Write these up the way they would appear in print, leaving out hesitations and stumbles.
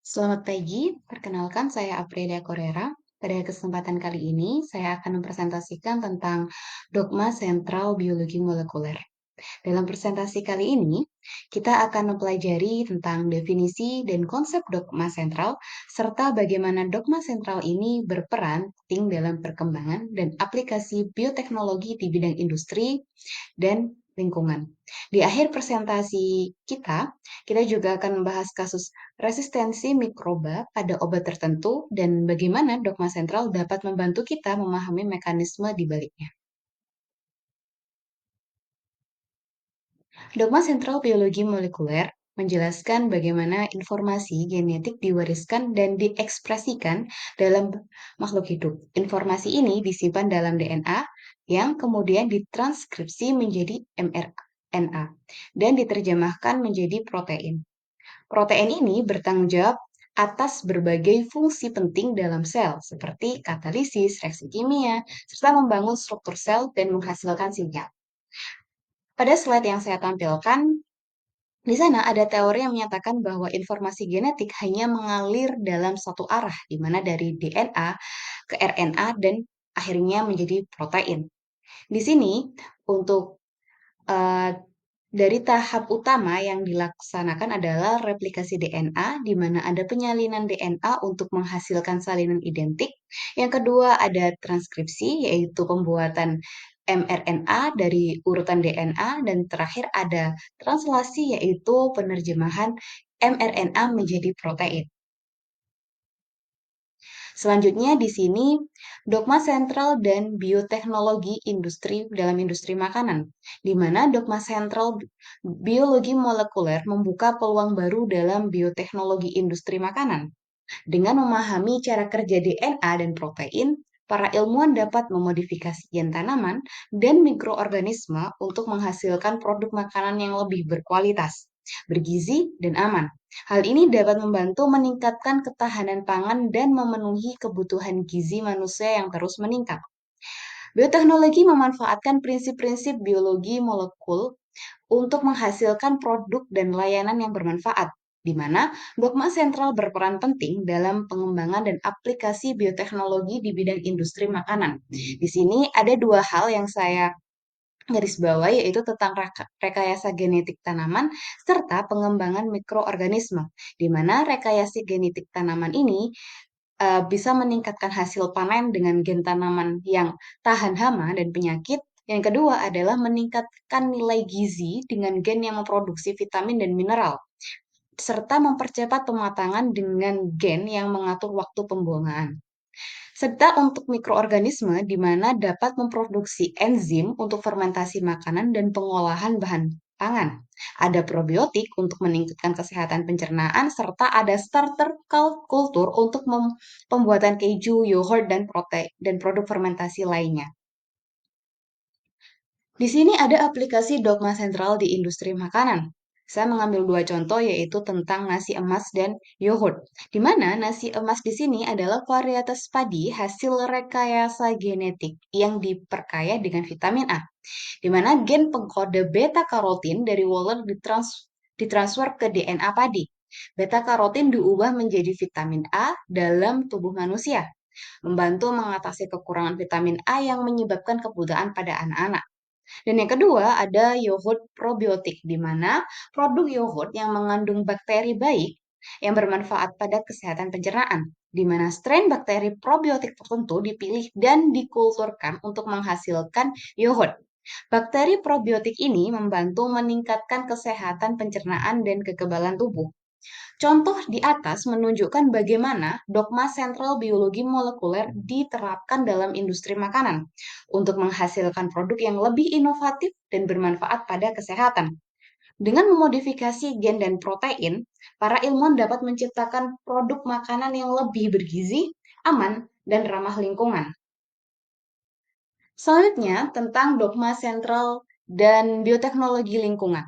Selamat pagi, perkenalkan saya Aprilia Correra. Pada kesempatan kali ini, saya akan mempresentasikan tentang dogma sentral biologi molekuler. Dalam presentasi kali ini, kita akan mempelajari tentang definisi dan konsep dogma sentral, serta bagaimana dogma sentral ini berperan penting dalam perkembangan dan aplikasi bioteknologi di bidang industri dan lingkungan. Di akhir presentasi kita juga akan membahas kasus resistensi mikroba pada obat tertentu dan bagaimana dogma sentral dapat membantu kita memahami mekanisme di baliknya. Dogma sentral biologi molekuler menjelaskan bagaimana informasi genetik diwariskan dan diekspresikan dalam makhluk hidup. Informasi ini disimpan dalam DNA yang kemudian ditranskripsi menjadi mRNA dan diterjemahkan menjadi protein. Protein ini bertanggung jawab atas berbagai fungsi penting dalam sel, seperti katalisis, reaksi kimia, serta membangun struktur sel dan menghasilkan sinyal. Pada slide yang saya tampilkan, di sana ada teori yang menyatakan bahwa informasi genetik hanya mengalir dalam satu arah, di mana dari DNA ke RNA dan akhirnya menjadi protein. Di sini, untuk eh, dari tahap utama yang dilaksanakan adalah replikasi DNA, di mana ada penyalinan DNA untuk menghasilkan salinan identik. Yang kedua ada transkripsi, yaitu pembuatan mRNA dari urutan DNA, dan terakhir ada translasi, yaitu penerjemahan mRNA menjadi protein. Selanjutnya di sini dogma sentral dan bioteknologi industri dalam industri makanan, di mana dogma sentral biologi molekuler membuka peluang baru dalam bioteknologi industri makanan. Dengan memahami cara kerja DNA dan protein, para ilmuwan dapat memodifikasi gen tanaman dan mikroorganisme untuk menghasilkan produk makanan yang lebih berkualitas, bergizi, dan aman. Hal ini dapat membantu meningkatkan ketahanan pangan dan memenuhi kebutuhan gizi manusia yang terus meningkat. Bioteknologi memanfaatkan prinsip-prinsip biologi molekul untuk menghasilkan produk dan layanan yang bermanfaat, di mana dogma sentral berperan penting dalam pengembangan dan aplikasi bioteknologi di bidang industri makanan. Di sini ada dua hal yang saya garis bawah, yaitu tentang rekayasa genetik tanaman serta pengembangan mikroorganisme, di mana rekayasa genetik tanaman ini bisa meningkatkan hasil panen dengan gen tanaman yang tahan hama dan penyakit. Yang kedua adalah meningkatkan nilai gizi dengan gen yang memproduksi vitamin dan mineral, serta mempercepat pematangan dengan gen yang mengatur waktu pembuangan. Serta untuk mikroorganisme di mana dapat memproduksi enzim untuk fermentasi makanan dan pengolahan bahan pangan. Ada probiotik untuk meningkatkan kesehatan pencernaan, serta ada starter kultur untuk pembuatan keju, yogurt, dan produk fermentasi lainnya. Di sini ada aplikasi dogma sentral di industri makanan. Saya mengambil dua contoh, yaitu tentang nasi emas dan yogurt. Di mana nasi emas di sini adalah varietas padi hasil rekayasa genetik yang diperkaya dengan vitamin A, di mana gen pengkode beta-karotin dari Waller ditransfer ke DNA padi. Beta-karotin diubah menjadi vitamin A dalam tubuh manusia, membantu mengatasi kekurangan vitamin A yang menyebabkan kebutaan pada anak-anak. Dan yang kedua ada yogurt probiotik, di mana produk yogurt yang mengandung bakteri baik yang bermanfaat pada kesehatan pencernaan, di mana strain bakteri probiotik tertentu dipilih dan dikulturkan untuk menghasilkan yogurt. Bakteri probiotik ini membantu meningkatkan kesehatan pencernaan dan kekebalan tubuh. Contoh di atas menunjukkan bagaimana dogma sentral biologi molekuler diterapkan dalam industri makanan untuk menghasilkan produk yang lebih inovatif dan bermanfaat pada kesehatan. Dengan memodifikasi gen dan protein, para ilmuwan dapat menciptakan produk makanan yang lebih bergizi, aman, dan ramah lingkungan. Selanjutnya, tentang dogma sentral dan bioteknologi lingkungan.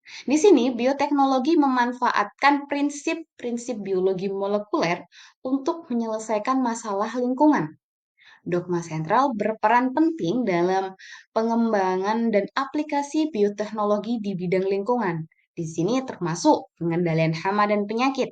Di sini, bioteknologi memanfaatkan prinsip-prinsip biologi molekuler untuk menyelesaikan masalah lingkungan. Dogma sentral berperan penting dalam pengembangan dan aplikasi bioteknologi di bidang lingkungan. Di sini termasuk pengendalian hama dan penyakit,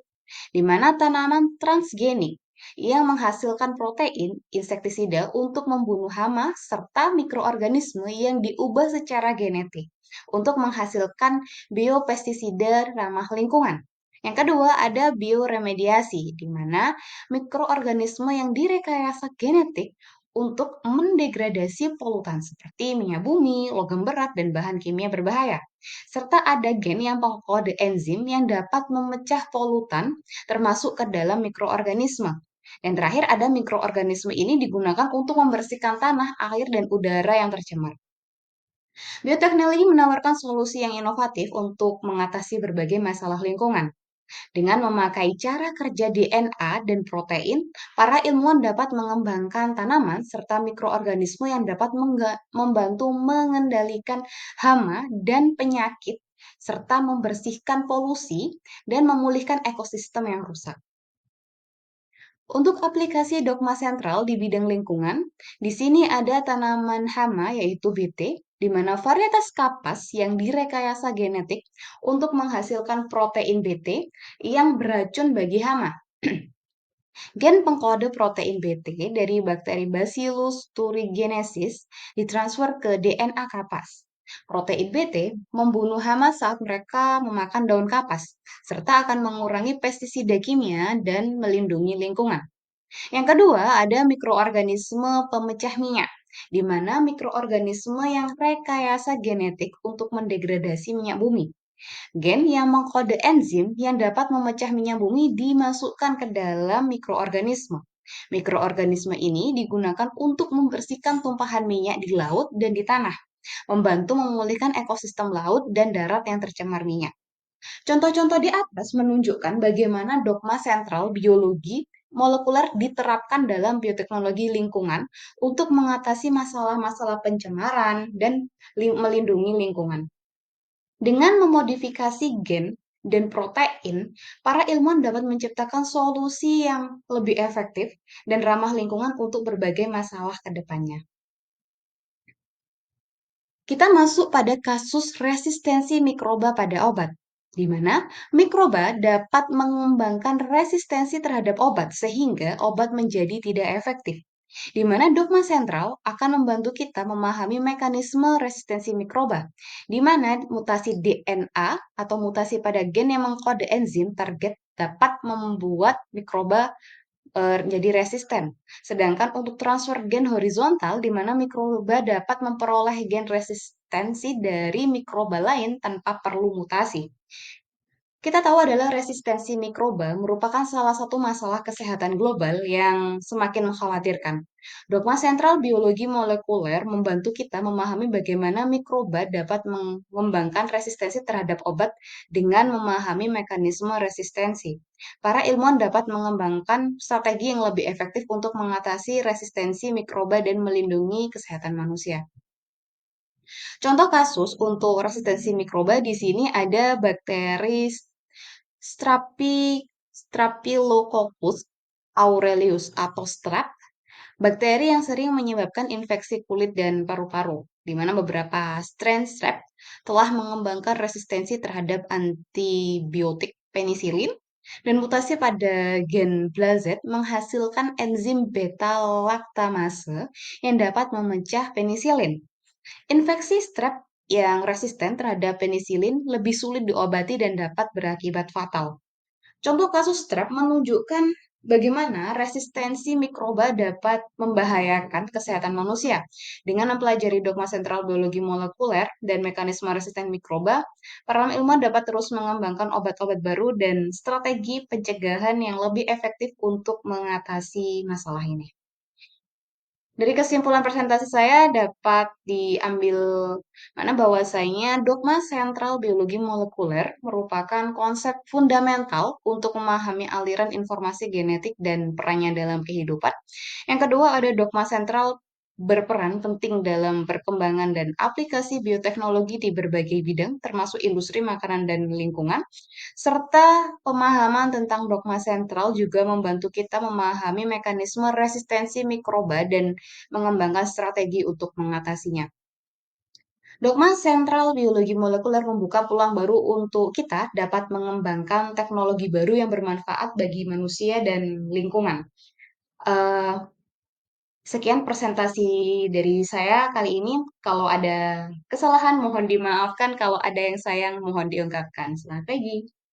di mana tanaman transgenik yang menghasilkan protein insektisida untuk membunuh hama serta mikroorganisme yang diubah secara genetik untuk menghasilkan biopestisida ramah lingkungan. Yang kedua ada bioremediasi, di mana mikroorganisme yang direkayasa genetik untuk mendegradasi polutan seperti minyak bumi, logam berat, dan bahan kimia berbahaya. Serta ada gen yang mengkode enzim yang dapat memecah polutan termasuk ke dalam mikroorganisme. Dan terakhir ada mikroorganisme ini digunakan untuk membersihkan tanah, air, dan udara yang tercemar. Bioteknologi menawarkan solusi yang inovatif untuk mengatasi berbagai masalah lingkungan. Dengan memakai cara kerja DNA dan protein, para ilmuwan dapat mengembangkan tanaman serta mikroorganisme yang dapat membantu mengendalikan hama dan penyakit, serta membersihkan polusi dan memulihkan ekosistem yang rusak. Untuk aplikasi dogma sentral di bidang lingkungan, di sini ada tanaman hama yaitu BT, di mana varietas kapas yang direkayasa genetik untuk menghasilkan protein BT yang beracun bagi hama. Gen pengkode protein BT dari bakteri Bacillus thuringiensis ditransfer ke DNA kapas. Protein BT membunuh hama saat mereka memakan daun kapas, serta akan mengurangi pestisida kimia dan melindungi lingkungan. Yang kedua, ada mikroorganisme pemecah minyak, di mana mikroorganisme yang rekayasa genetik untuk mendegradasi minyak bumi. Gen yang mengkode enzim yang dapat memecah minyak bumi dimasukkan ke dalam mikroorganisme. Mikroorganisme ini digunakan untuk membersihkan tumpahan minyak di laut dan di tanah, membantu memulihkan ekosistem laut dan darat yang tercemar minyak. Contoh-contoh di atas menunjukkan bagaimana dogma sentral biologi molekuler diterapkan dalam bioteknologi lingkungan untuk mengatasi masalah-masalah pencemaran dan melindungi lingkungan. Dengan memodifikasi gen dan protein, para ilmuwan dapat menciptakan solusi yang lebih efektif dan ramah lingkungan untuk berbagai masalah ke depannya. Kita masuk pada kasus resistensi mikroba pada obat, di mana mikroba dapat mengembangkan resistensi terhadap obat sehingga obat menjadi tidak efektif. Di mana dogma sentral akan membantu kita memahami mekanisme resistensi mikroba, di mana mutasi DNA atau mutasi pada gen yang mengkode enzim target dapat membuat mikroba jadi resisten. Sedangkan untuk transfer gen horizontal, di mana mikroba dapat memperoleh gen resistensi dari mikroba lain tanpa perlu mutasi. Kita tahu adalah resistensi mikroba merupakan salah satu masalah kesehatan global yang semakin mengkhawatirkan. Dogma sentral biologi molekuler membantu kita memahami bagaimana mikroba dapat mengembangkan resistensi terhadap obat dengan memahami mekanisme resistensi. Para ilmuwan dapat mengembangkan strategi yang lebih efektif untuk mengatasi resistensi mikroba dan melindungi kesehatan manusia. Contoh kasus untuk resistensi mikroba di sini ada bakteri Staphylococcus aureus atau strep, bakteri yang sering menyebabkan infeksi kulit dan paru-paru, di mana beberapa strain strep telah mengembangkan resistensi terhadap antibiotik penisilin dan mutasi pada gen BLAZ menghasilkan enzim beta laktamase yang dapat memecah penisilin. Infeksi strep yang resisten terhadap penisilin lebih sulit diobati dan dapat berakibat fatal. Contoh kasus strep menunjukkan bagaimana resistensi mikroba dapat membahayakan kesehatan manusia. Dengan mempelajari dogma sentral biologi molekuler dan mekanisme resisten mikroba, para ilmuwan dapat terus mengembangkan obat-obat baru dan strategi pencegahan yang lebih efektif untuk mengatasi masalah ini. Dari kesimpulan presentasi saya dapat diambil mana bahwasanya dogma sentral biologi molekuler merupakan konsep fundamental untuk memahami aliran informasi genetik dan perannya dalam kehidupan. Yang kedua ada dogma sentral berperan penting dalam perkembangan dan aplikasi bioteknologi di berbagai bidang, termasuk industri makanan dan lingkungan, serta pemahaman tentang dogma sentral juga membantu kita memahami mekanisme resistensi mikroba dan mengembangkan strategi untuk mengatasinya. Dogma sentral biologi molekuler membuka peluang baru untuk kita dapat mengembangkan teknologi baru yang bermanfaat bagi manusia dan lingkungan. Eh, Sekian presentasi dari saya kali ini. Kalau ada kesalahan mohon dimaafkan, kalau ada yang sayang mohon diungkapkan. Selamat pagi.